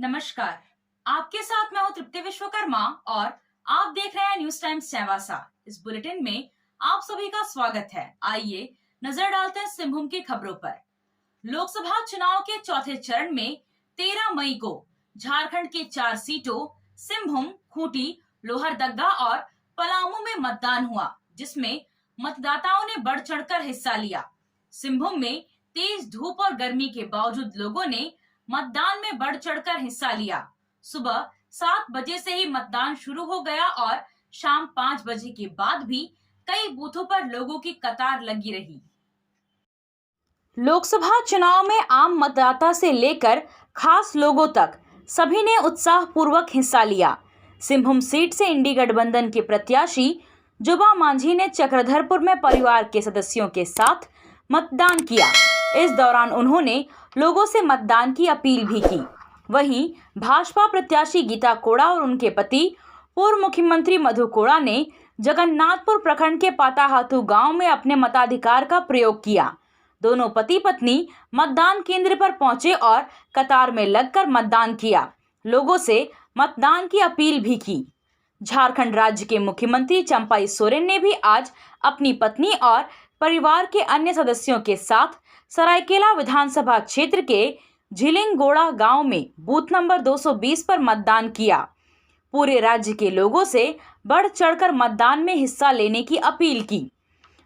नमस्कार। आपके साथ मैं हूं तृप्ति विश्वकर्मा और आप देख रहे हैं न्यूज टाइम्स चाईबासा। इस बुलेटिन में आप सभी का स्वागत है। आइए नजर डालते हैं सिंहभूम की खबरों पर। लोकसभा चुनाव के चौथे चरण में 13 मई को झारखंड के 4 सीटों सिंहभूम, खूंटी, लोहरदगा और पलामू में मतदान हुआ, जिसमें मतदाताओं ने बढ़ चढ़कर हिस्सा लिया। सिंहभूम में तेज धूप और गर्मी के बावजूद लोगों ने मतदान में बढ़ चढ़कर हिस्सा लिया। सुबह 7 बजे से ही मतदान शुरू हो गया और शाम 5 बजे के बाद भी कई बूथों पर लोगों की कतार लगी रही। लोकसभा चुनाव में आम मतदाता से लेकर खास लोगों तक सभी ने उत्साहपूर्वक हिस्सा लिया। सिंहभूम सीट से इंडी गठबंधन के प्रत्याशी जुबा मांझी ने चक्रधरपुर में परिवार के सदस्यों के साथ मतदान किया। इस दौरान उन्होंने लोगों से मतदान की अपील भी की। वहीं भाजपा प्रत्याशी गीता कोड़ा और उनके पति पूर्व मुख्यमंत्री मधु कोड़ा ने जगन्नाथपुर प्रखंड के पाताहातू गांव में अपने मताधिकार का प्रयोग किया। दोनों पति पत्नी मतदान केंद्र पर पहुंचे और कतार में लगकर मतदान किया। लोगों से मतदान की अपील भी की। झारखंड राज्य के मुख्यमंत्री चंपाई सोरेन ने भी आज अपनी पत्नी और परिवार के अन्य सदस्यों के साथ सरायकेला विधानसभा क्षेत्र के झिलिंगोड़ा गांव में बूथ नंबर 220 पर मतदान किया। पूरे राज्य के लोगों से बढ़ चढ़कर मतदान में हिस्सा लेने की अपील की।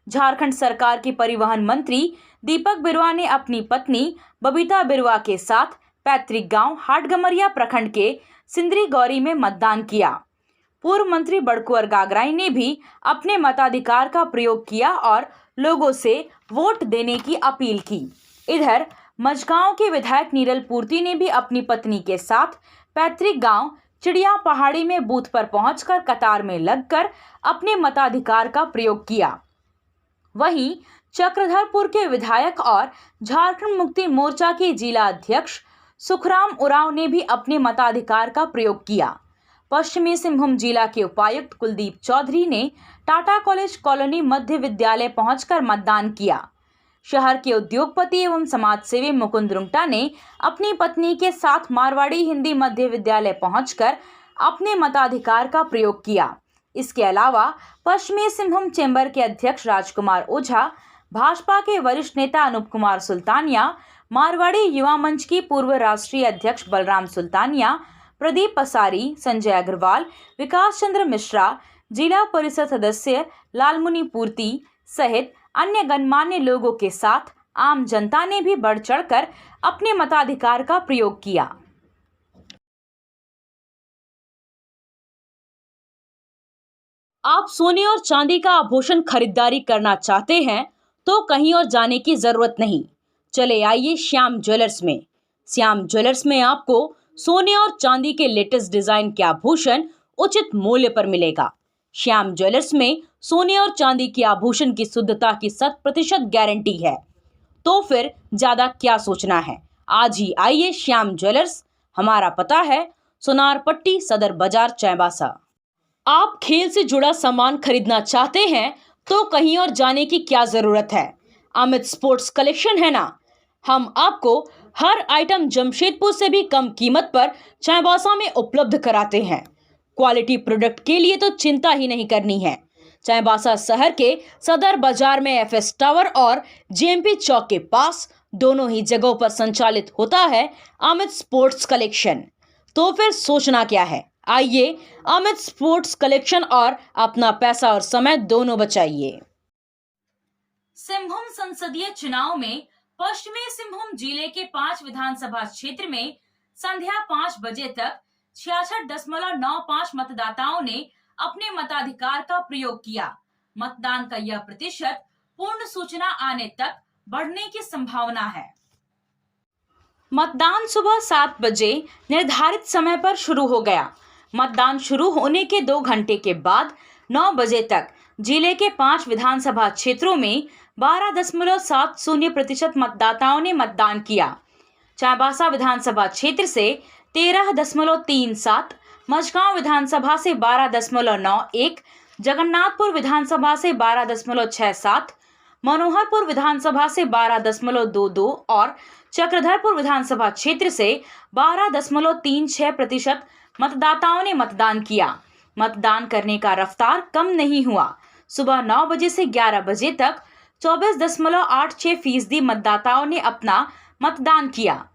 झारखंड सरकार के परिवहन मंत्री दीपक बिरुवा ने अपनी पत्नी बबीता बिरुवा के साथ पैतृक गांव हाटगमरिया प्रखंड के सिंदरी गौरी में मतदान किया। पूर्व मंत्री बड़कुअर गागराई ने भी अपने मताधिकार का प्रयोग किया और लोगों से वोट देने की अपील की। इधर मझगांव के विधायक नीरल पूर्ति ने भी अपनी पत्नी के साथ पैतृक गांव चिड़िया पहाड़ी में बूथ पर पहुंचकर कतार में लगकर अपने मताधिकार का प्रयोग किया। वहीं चक्रधरपुर के विधायक और झारखंड मुक्ति मोर्चा के जिला अध्यक्ष सुखराम उरांव ने भी अपने मताधिकार का प्रयोग किया। पश्चिमी सिंहभूम जिला के उपायुक्त कुलदीप चौधरी ने टाटा कॉलेज कॉलोनी मध्य विद्यालय पहुंचकर मतदान किया। शहर के उद्योगपति एवं समाजसेवी मुकुंद रुंगटा ने अपनी पत्नी के साथ मारवाड़ी हिंदी मध्य विद्यालय पहुंचकर अपने मताधिकार का प्रयोग किया। इसके अलावा पश्चिमी सिंहभूम चेंबर के अध्यक्ष राजकुमार ओझा, भाजपा के वरिष्ठ नेता अनूप कुमार सुल्तानिया, मारवाड़ी युवा मंच की पूर्व राष्ट्रीय अध्यक्ष बलराम सुल्तानिया, प्रदीप पसारी, संजय अग्रवाल, विकास चंद्र मिश्रा, जिला परिषद सदस्य लालमुनि पूर्ति सहित अन्य गणमान्य लोगों के साथ आम जनता ने भी बढ़ चढ़कर अपने मताधिकार का प्रयोग किया। आप सोने और चांदी का आभूषण खरीदारी करना चाहते हैं तो कहीं और जाने की जरूरत नहीं। चले आइए श्याम ज्वेलर्स में। श्याम ज्वेलर्स में आपको सोने और चांदी के लेटेस्ट डिजाइन के आभूषण उचित मूल्य पर मिलेगा। श्याम ज्वेलर्स में सोने और चांदी के आभूषण की शुद्धता की 100% गारंटी है। तो फिर ज्यादा क्या सोचना है, आज ही आइए श्याम ज्वेलर्स। हमारा पता है सोनार पट्टी, सदर बाजार, चाईबासा। आप खेल से जुड़ा सामान खरीदना चाहते हैं तो कहीं और जाने की क्या जरूरत है। अमित स्पोर्ट्स कलेक्शन है ना। हम आपको हर आइटम जमशेदपुर से भी कम कीमत पर चाईबासा में उपलब्ध कराते हैं। क्वालिटी प्रोडक्ट के लिए तो चिंता ही नहीं करनी है। चाईबासा शहर के सदर बाजार में एफएस टावर और जेएमपी चौक के पास दोनों ही जगहों पर संचालित होता है अमित स्पोर्ट्स कलेक्शन। तो फिर सोचना क्या है, आइए अमित स्पोर्ट्स कलेक्शन और अपना पैसा और समय दोनों बचाइए। सिंहभूम संसदीय चुनाव में पश्चिमी सिंहभूम जिले के 5 विधानसभा क्षेत्र में संध्या 5 बजे तक 66.95 मतदाताओं ने अपने मताधिकार का प्रयोग किया। मतदान का यह प्रतिशत पूर्ण सूचना आने तक बढ़ने की संभावना है। मतदान सुबह 7 बजे निर्धारित समय पर शुरू हो गया। मतदान शुरू होने के 2 घंटे के बाद 9 बजे तक जिले के 5 विधानसभा क्षेत्रों में 12.70% मतदाताओं ने मतदान किया। चाईबासा विधानसभा क्षेत्र से 13.37, मझगांव विधानसभा से 12.91, जगन्नाथपुर विधानसभा से 12.67, मनोहरपुर विधानसभा से 12.22 और चक्रधरपुर विधानसभा क्षेत्र से 12.36% मतदाताओं ने मतदान किया। मतदान करने का रफ्तार कम नहीं हुआ। सुबह 9 बजे से 11 बजे तक 24.86% मतदाताओं ने अपना मतदान किया।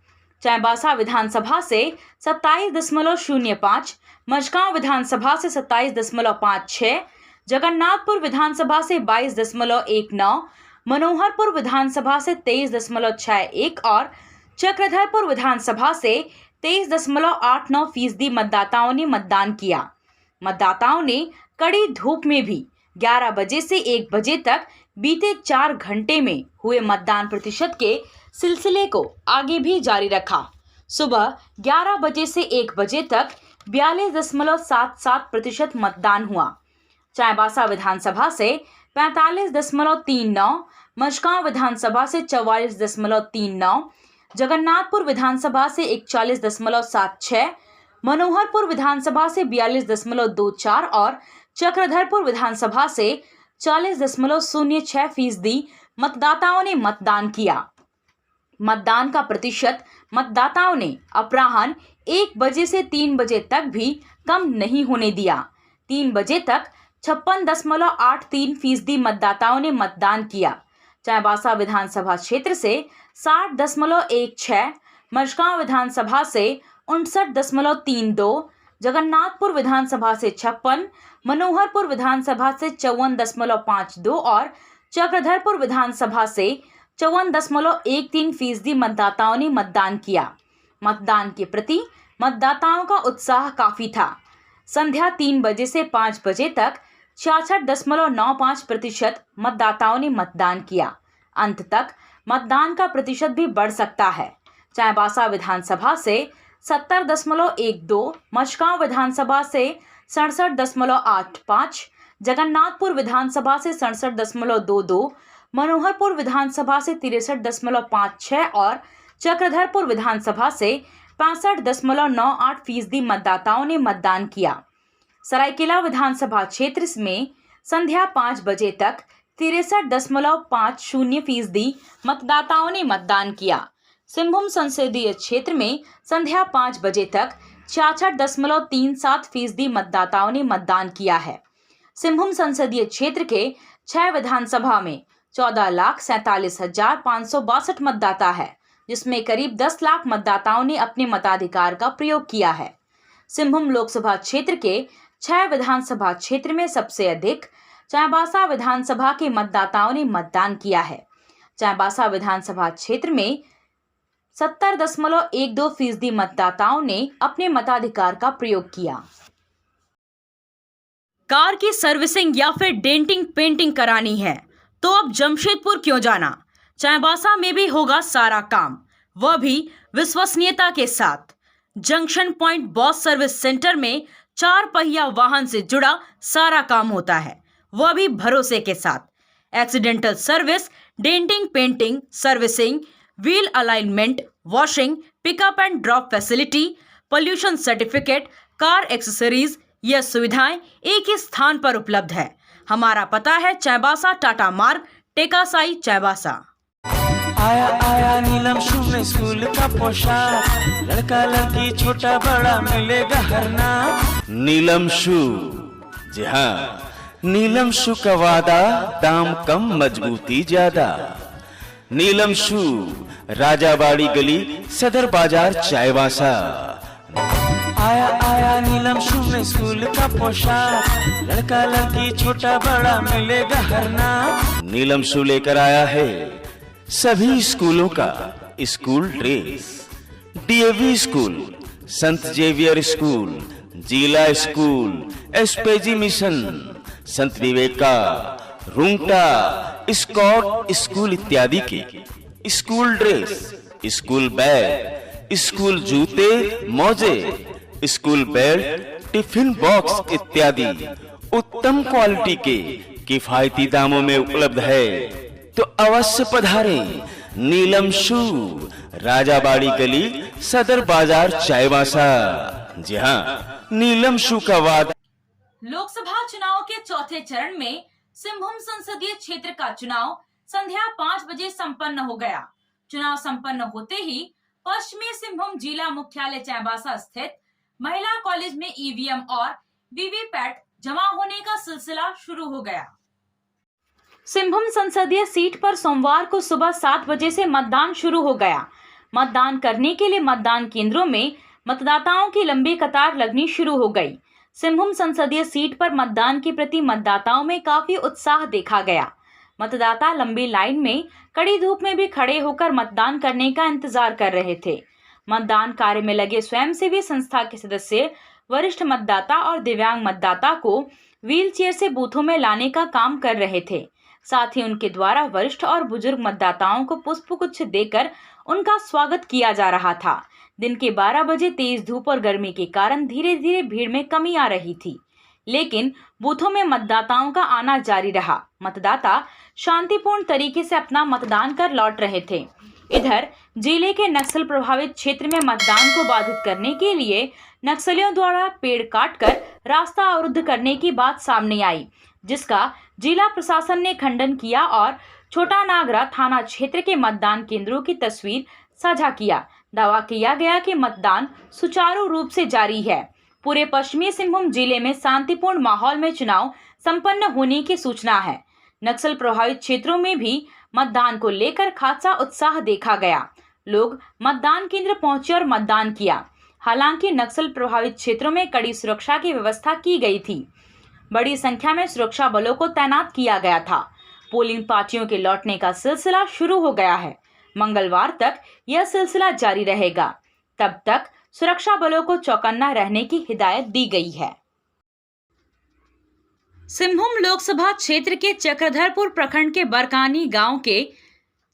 चाईबासा विधानसभा से 27.05, मझगांव विधानसभा से 27.56, जगन्नाथपुर विधानसभा से 22.19, मनोहरपुर विधानसभा से 23.61 और चक्रधरपुर विधानसभा से 23.89% मतदाताओं ने मतदान किया। मतदाताओं ने कड़ी धूप में भी 11 बजे से 1 बजे तक बीते 4 घंटे में हुए मतदान प्रतिशत के सिलसिले को आगे भी जारी रखा। सुबह 11 बजे से 1 बजे तक 42.77% मतदान हुआ। चाईबासा विधानसभा से 45.39, मझगांव विधानसभा से 44.39, जगन्नाथपुर विधानसभा से 41.76, मनोहरपुर विधानसभा से 42.24 और चक्रधरपुर विधानसभा से 40.06% मतदाताओं ने मतदान किया। मतदान का प्रतिशत मतदाताओं ने अपराह्न 1 बजे से 3 बजे तक भी कम नहीं होने दिया। 3 बजे तक 56.83% मतदाताओं ने मतदान किया। चाईबासा विधानसभा क्षेत्र से 60.16, मझगांव विधानसभा से 59.32, जगन्नाथपुर विधानसभा से 56, मनोहरपुर विधानसभा से 54.52 और चक्रधरपुर विधानसभा से 54.13% मतदाताओं ने मतदान किया। मतदान के प्रति मतदाताओं का उत्साह काफी था। संध्या 3 बजे से 5 बजे तक 66.95% मतदाताओं ने मतदान किया। अंत तक मतदान का प्रतिशत भी बढ़ सकता है। चाईबासा विधानसभा से 70.12, मझगांव विधानसभा से 67.85, जगन्नाथपुर विधानसभा से 67.22, मनोहरपुर विधानसभा से 63.56 और चक्रधरपुर विधानसभा से 65.98% मतदाताओं ने मतदान किया। सरायकेला विधानसभा क्षेत्र में संध्या 5 बजे तक 63.50% मतदाताओं ने मतदान किया। सिंहभूम संसदीय क्षेत्र में संध्या 5 बजे तक 66.37% मतदाताओं ने मतदान किया है। सिंहभूम संसदीय क्षेत्र के 6 विधानसभा में 14,47,562 मतदाता है, जिसमें करीब 10 लाख मतदाताओं ने अपने मताधिकार का प्रयोग किया है। सिंहभूम लोकसभा क्षेत्र के 6 विधानसभा क्षेत्र में सबसे अधिक चाईबासा विधानसभा के मतदाताओं ने मतदान किया है। चाईबासा विधानसभा क्षेत्र में 70.12% मतदाताओं ने अपने मताधिकार का प्रयोग किया। कार की सर्विसिंग या फिर डेंटिंग पेंटिंग करानी है तो अब जमशेदपुर क्यों जाना। चाईबासा में भी होगा सारा काम, वह भी विश्वसनीयता के साथ। Junction point boss service centre में 4 पहिया वाहन से जुड़ा सारा काम होता है, वह भी भरोसे के साथ। Accidental service, denting painting, servicing, wheel alignment, washing, pickup and drop facility, pollution certificate, car accessories, यह सुविधाएं एक ही स्थान पर उपलब्ध है। हमारा पता है चाईबासा टाटा मार्ग, टेकासाई, चाईबासा। आया आया नीलम शू में स्कूल का पोशाक, लड़का लड़की छोटा बड़ा मिलेगा हर नाम। नीलम शू, जी हाँ, नीलम शू का वादा, दाम कम मजबूती ज्यादा। नीलम शू, राजाबाड़ी गली, सदर बाजार, चाईबासा। आया आया नीलम शू में स्कूल का पोशाक, लड़का लड़की छोटा बड़ा मिलेगा हर नाम। नीलम शू लेकर आया है सभी स्कूलों का स्कूल ड्रेस। डीएवी स्कूल, संत जेवियर स्कूल, जिला स्कूल, एसपीजी मिशन, संत विवेका, रुंगटा, स्कॉट स्कूल इत्यादि के school dress, school bag, school जूते, मोजे, स्कूल बेल्ट, टिफिन बॉक्स इत्यादि उत्तम क्वालिटी के किफायती दामों में उपलब्ध है, तो अवश्य पधारें। नीलम शू, राजाबाड़ी गली, सदर बाजार, चाईबासा। जी हाँ, नीलम शू का वादा। लोकसभा चुनाव के चौथे चरण में सिंहभूम संसदीय क्षेत्र का चुनाव संध्या 5 बजे संपन्न हो गया। चुनाव संपन्न होते ही पश्चिमी सिंहभूम जिला मुख्यालय चाईबासा स्थित महिला कॉलेज में ईवीएम और वीवीपैट जमा होने का सिलसिला शुरू हो गया। सिंहभूम संसदीय सीट पर सोमवार को सुबह 7 बजे से मतदान शुरू हो गया। मतदान करने के लिए मतदान केंद्रों में मतदाताओं की लंबी कतार लगनी शुरू हो गई। सिंहभूम संसदीय सीट पर मतदान के प्रति मतदाताओं में काफी उत्साह देखा गया। मतदाता लंबी लाइन में कड़ी धूप में भी खड़े होकर मतदान करने का इंतजार कर रहे थे। मतदान कार्य में लगे स्वयंसेवी संस्था के सदस्य वरिष्ठ मतदाता और दिव्यांग मतदाता को व्हीलचेयर से बूथों में लाने का काम कर रहे थे। साथ ही उनके द्वारा वरिष्ठ और बुजुर्ग मतदाताओं को पुष्पगुच्छ देकर उनका स्वागत किया जा रहा था। दिन के 12 बजे तेज धूप और गर्मी के कारण धीरे धीरे भीड़ में कमी आ रही थी, लेकिन बूथों में मतदाताओं का आना जारी रहा। मतदाता शांतिपूर्ण तरीके से अपना मतदान कर लौट रहे थे। इधर जिले के नक्सल प्रभावित क्षेत्र में मतदान को बाधित करने के लिए नक्सलियों द्वारा पेड़ काटकर रास्ता अवरुद्ध करने की बात सामने आई, जिसका जिला प्रशासन ने खंडन किया और छोटा नागरा थाना क्षेत्र के मतदान केंद्रों की तस्वीर साझा किया। दावा किया गया कि मतदान सुचारू रूप से जारी है। पूरे पश्चिमी सिंहभूम जिले में शांतिपूर्ण माहौल में चुनाव संपन्न होने की सूचना है। नक्सल प्रभावित क्षेत्रों में भी मतदान को लेकर खासा उत्साह देखा गया। लोग मतदान केंद्र पहुंचे और मतदान किया। हालांकि नक्सल प्रभावित क्षेत्रों में कड़ी सुरक्षा की व्यवस्था की गई थी। बड़ी संख्या में सुरक्षा बलों को तैनात किया गया था। पोलिंग पार्टियों के लौटने का सिलसिला शुरू हो गया है। मंगलवार तक यह सिलसिला जारी रहेगा। तब तक सुरक्षा बलों को चौकन्ना रहने की हिदायत दी गई है। सिंहभूम लोकसभा क्षेत्र के चक्रधरपुर प्रखंड के बरकानी गांव के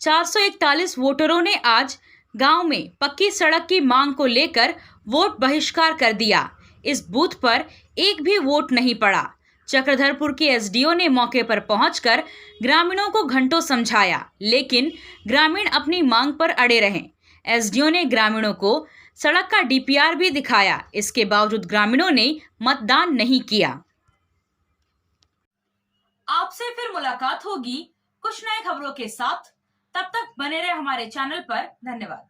441 वोटरों ने आज गांव में पक्की सड़क की मांग को लेकर वोट बहिष्कार कर दिया। इस बूथ पर एक भी वोट नहीं पड़ा। चक्रधरपुर के एसडीओ ने मौके पर पहुंचकर ग्रामीणों को घंटों समझाया, लेकिन ग्रामीण अपनी मांग पर अड़े रहे। एसडीओ ने ग्रामीणों को सड़क का डीपीआर भी दिखाया। इसके बावजूद ग्रामीणों ने मतदान नहीं किया। आपसे फिर मुलाकात होगी कुछ नए खबरों के साथ। तब तक बने रहे हमारे चैनल पर। धन्यवाद।